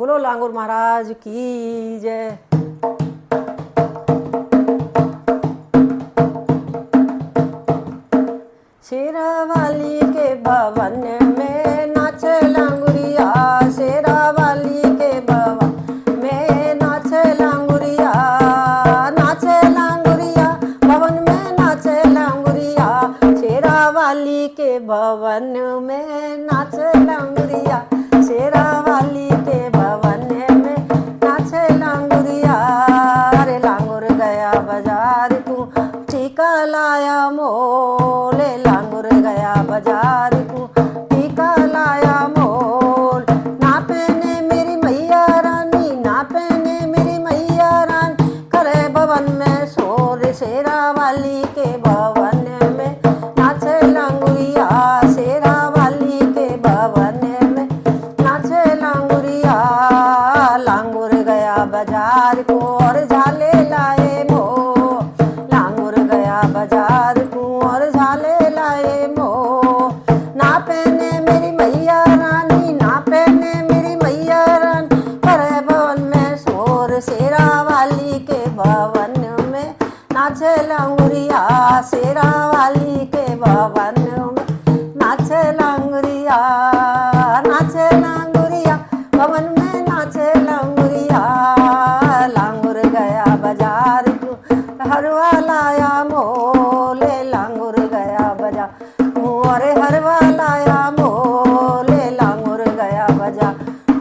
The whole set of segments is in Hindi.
बोलो लांगुर महाराज की जय। शेरावाली के भवन में नाचे लांगुरिया, शेरावाली के भवन में नाचे लांगुरिया, नाचे लांगुरिया भवन में नाचे लांगुरिया, शेरावाली के भवन में नाचे लांगुरिया, शेरावाली के भवन में नाचे लांगुरिया। अरे लांगुर गया बाजार को टीका लाया मोल, लांगुर गया बाजार को टीका लाया मोल। ना पहने मेरी मैया रानी, ना पहने मेरी मैया रानी, करे भवन में शोर, शेरावाली के भवन में नाचे लांगुरिया, शेरावाली के भवन में नाचे लांगुरिया। लांगुर गया बाजार को और झाले लाए मो, लांगुर गया बाजार को और झाले लाए मो। ना पहने मेरी मैया रानी, ना पहने मेरी मैया रानी, करे भवन में शोर, शेरावाली के भवन में नाचे लांगुरिया, शेरावाली के भवन में नाचे लांगुरिया, नाचे लांगुरिया भवन में नाचे लांगुरिया। लांगुर गया बाजार को हरवा लाया मोले, लांगुर गया बाजार और हरवा लाया मोले, लांगुर गया बाजार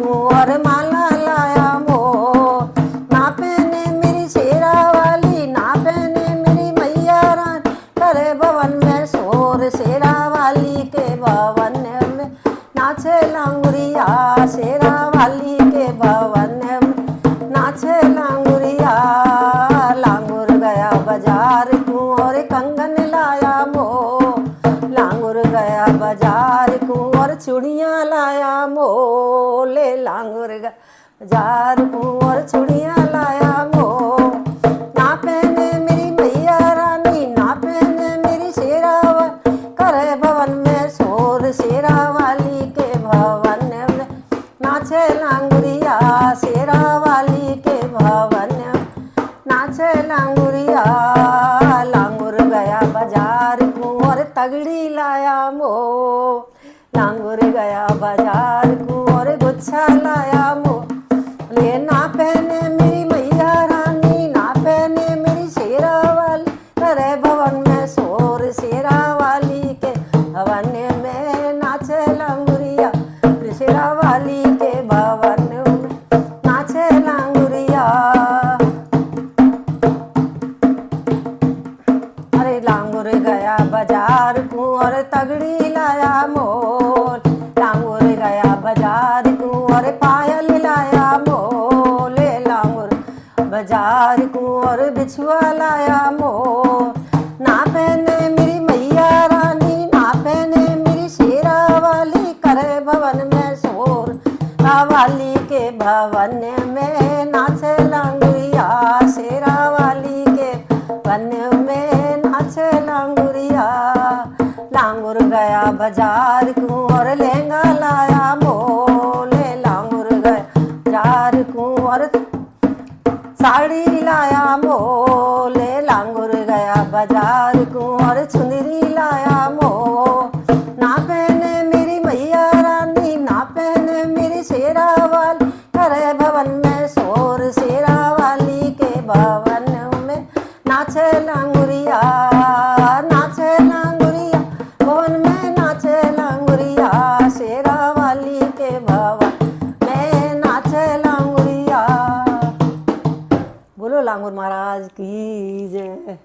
और माला लाया मो। ना पहने मेरी शेरावाली, ना पहने मेरी मैया रानी, करे भवन में शोर, शेरावाली के भवन में नाचे लांगुरिया, शेरावाली के भवन में नाचे लांगुरिया। लांगुर गया बाजार को और कंगन लाया मो, लांगुर गया बाजार को और चूड़ियाँ लाया मोले, लांगुर गया बाजार को और चूड़ियाँ लाया मो। ना पहने मेरी मैया रानी, ना पहने मेरी शेरावाली, करे भवन में शोर, शेरावाली के भवन में नाचे लांगुरिया, शेरावाली के भवन में नाचे लांगुरिया। लांगुर गया बाजार को और तगड़ी लाया मो, लांगुर गया बाजार को और गुच्छा लाया मो। ले ना पहने मेरी मैया रानी, ना पहने मेरी शेरावाली, करे भवन में शोर, शेरावाली के भवन में नाचे लांगुरिया, शेरावाली के भवन में नाचे लांगुरिया। अरे लांगुर गया बाजार को और तगड़ी लाया मोल, लांगुर गया बाजार को और पायल लाया मोल, लांगुर बाजार को और बिछुआ लाया मोल। ना पहने मेरी मैया रानी, ना पहने मेरी शेरावाली, करे भवन में शोर, शेरावाली के भवन में नाचे लांगुरिया, शेरावाली के भवन में नाचे लांगुरिया। लांगुर गया बाजार को और लहंगा लाया मोले, लांगुर गया बाजार को और साड़ी लाया मोले, लांगुर गया बाजार को और चुनरी लाया मो। ना पहने मेरी मैया रानी, ना पहने मेरी शेरावाली, करे भवन में शोर, शेरावाली के भवन में नाचे लांगुरिया, नाचे लांगुरिया भवन में नाचे लांगुरिया, शेरावाली के भवन में नाचे लांगुरिया। बोलो लांगुर महाराज की जय।